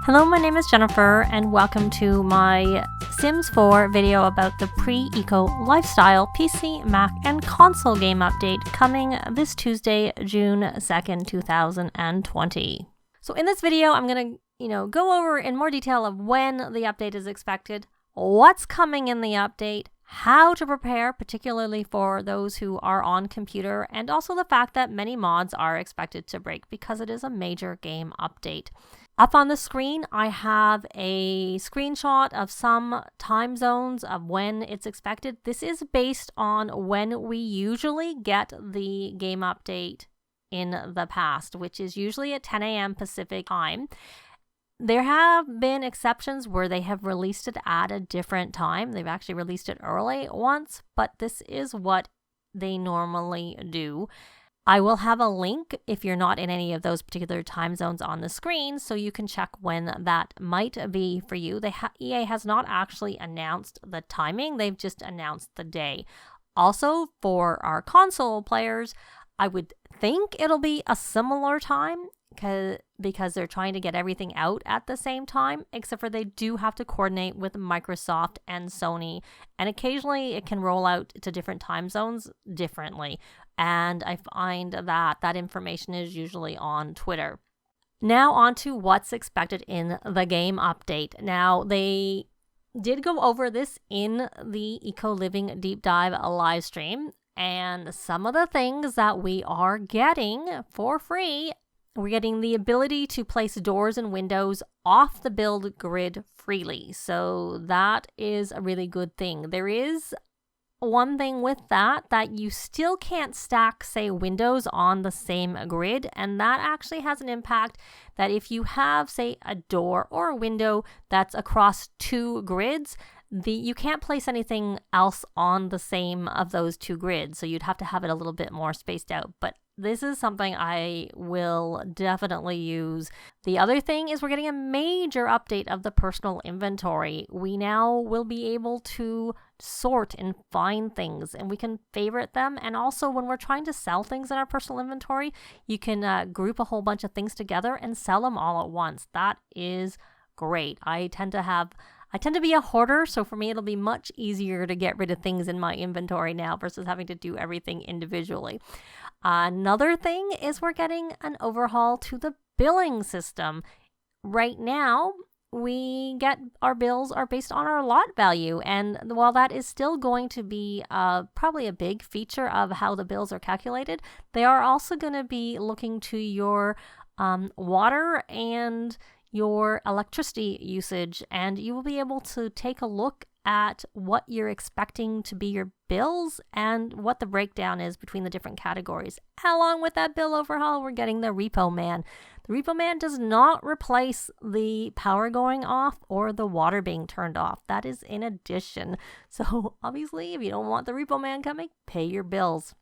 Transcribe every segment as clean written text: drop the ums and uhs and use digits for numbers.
Hello, my name is Jennifer, and welcome to my Sims 4 video about the pre-eco lifestyle PC, Mac, and console game update coming this Tuesday, June 2nd, 2020. So in this video, I'm going to go over in more detail of when the update is expected, what's coming in the update, how to prepare, particularly for those who are on computer, and also the fact that many mods are expected to break because it is a major game update. Up on the screen, I have a screenshot of some time zones of when it's expected. This is based on when we usually get the game update in the past, which is usually at 10 a.m. Pacific time. There have been exceptions where they have released it at a different time. They've actually released it early once, but this is what they normally do. I will have a link if you're not in any of those particular time zones on the screen, so you can check when that might be for you. EA has not actually announced the timing, they've just announced the day. Also, for our console players, I would think it'll be a similar time because they're trying to get everything out at the same time, except for they do have to coordinate with Microsoft and Sony, and occasionally it can roll out to different time zones differently. And I find that information is usually on Twitter. Now on to what's expected in the game update. Now, they did go over this in the Eco Living Deep Dive live stream, and some of the things that we are getting for free, we're getting the ability to place doors and windows off the build grid freely. So that is a really good thing. There is one thing with that you still can't stack, say, windows on the same grid, and that actually has an impact that if you have, say, a door or a window that's across two grids, you can't place anything else on the same of those two grids, so you'd have to have it a little bit more spaced out. But this is something I will definitely use. The other thing is we're getting a major update of the personal inventory. We now will be able to sort and find things, and we can favorite them. And also, when we're trying to sell things in our personal inventory, you can group a whole bunch of things together and sell them all at once. That is great. I tend to be a hoarder, so for me it'll be much easier to get rid of things in my inventory now versus having to do everything individually. Another thing is we're getting an overhaul to the billing system. Right now, our bills are based on our lot value, and while that is still going to be probably a big feature of how the bills are calculated, they are also going to be looking to your water and your electricity usage, and you will be able to take a look at what you're expecting to be your bills and what the breakdown is between the different categories. Along with that bill overhaul, we're getting the Repo Man. The Repo Man does not replace the power going off or the water being turned off. That is in addition. So obviously, if you don't want the Repo Man coming, pay your bills.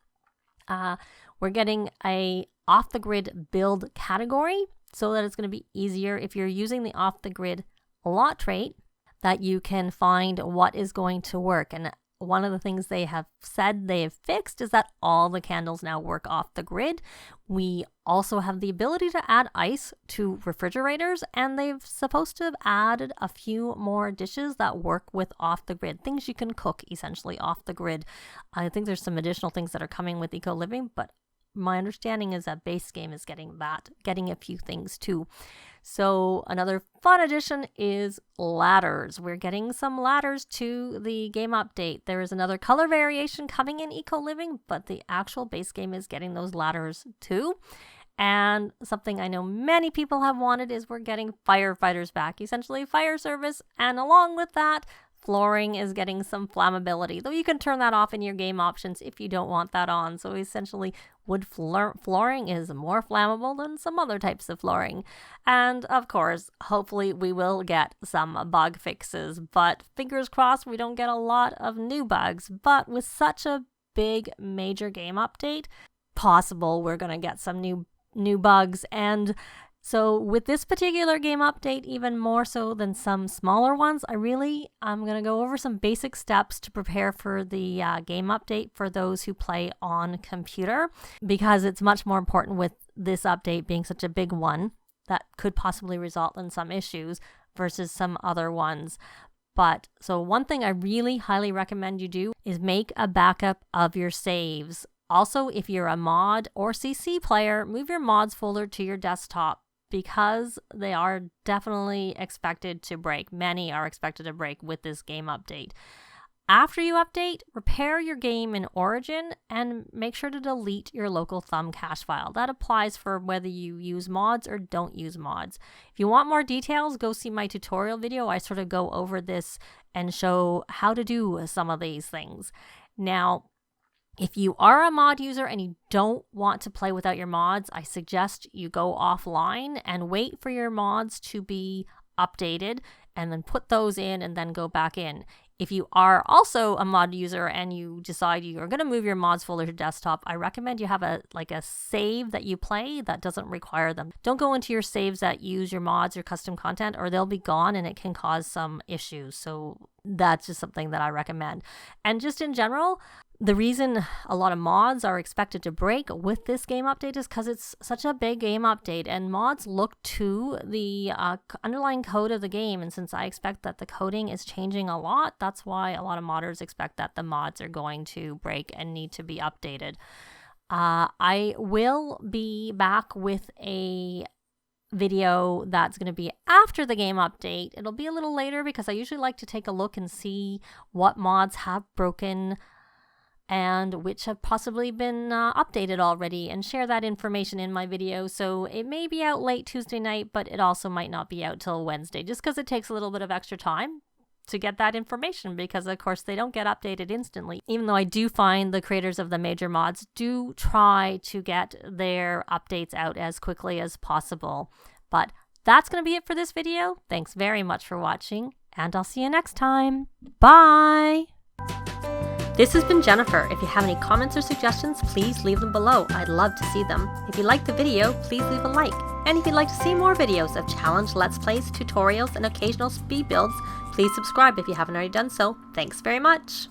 We're getting a off-the-grid build category, so that it's going to be easier if you're using the off-the-grid lot trait, that you can find what is going to work. And one of the things they have said they have fixed is that all the candles now work off the grid. We also have the ability to add ice to refrigerators, and they've supposed to have added a few more dishes that work with off the grid, things you can cook essentially off the grid. I think there's some additional things that are coming with Eco Living, but my understanding is that base game is getting a few things too. So another fun addition is ladders. We're getting some ladders to the game update. There is another color variation coming in Eco Living, but the actual base game is getting those ladders too. And something I know many people have wanted is we're getting firefighters back, essentially fire service, and along with that, flooring is getting some flammability, though you can turn that off in your game options if you don't want that on. So essentially, wood flooring is more flammable than some other types of flooring. And of course, hopefully we will get some bug fixes, but fingers crossed we don't get a lot of new bugs. But with such a big major game update, possible we're going to get some new bugs. And so with this particular game update, even more so than some smaller ones, I'm going to go over some basic steps to prepare for the game update for those who play on computer, because it's much more important with this update being such a big one. that could possibly result in some issues versus some other ones. But so one thing I really highly recommend you do is make a backup of your saves. Also, if you're a mod or CC player, move your mods folder to your desktop because they are definitely expected to break. Many are expected to break with this game update. After you update, repair your game in Origin and make sure to delete your local thumb cache file. That applies for whether you use mods or don't use mods. If you want more details, go see my tutorial video. I sort of go over this and show how to do some of these things. Now, if you are a mod user and you don't want to play without your mods, I suggest you go offline and wait for your mods to be updated and then put those in and then go back in. If you are also a mod user and you decide you are going to move your mods folder to desktop, I recommend you have a save that you play that doesn't require them. Don't go into your saves that use your mods or custom content, or they'll be gone and it can cause some issues. So that's just something that I recommend. And just in general, the reason a lot of mods are expected to break with this game update is because it's such a big game update, and mods look to the underlying code of the game. And since I expect that the coding is changing a lot, that's why a lot of modders expect that the mods are going to break and need to be updated. I will be back with a video that's going to be after the game update. It'll be a little later because I usually like to take a look and see what mods have broken and which have possibly been updated already, and share that information in my video. So it may be out late Tuesday night, but it also might not be out till Wednesday, just because it takes a little bit of extra time to get that information, because of course they don't get updated instantly. Even though I do find the creators of the major mods do try to get their updates out as quickly as possible. But that's going to be it for this video. Thanks very much for watching, and I'll see you next time. Bye! This has been Jennifer. If you have any comments or suggestions, please leave them below. I'd love to see them. If you liked the video, please leave a like. And if you'd like to see more videos of challenge, let's plays, tutorials, and occasional speed builds, please subscribe if you haven't already done so. Thanks very much.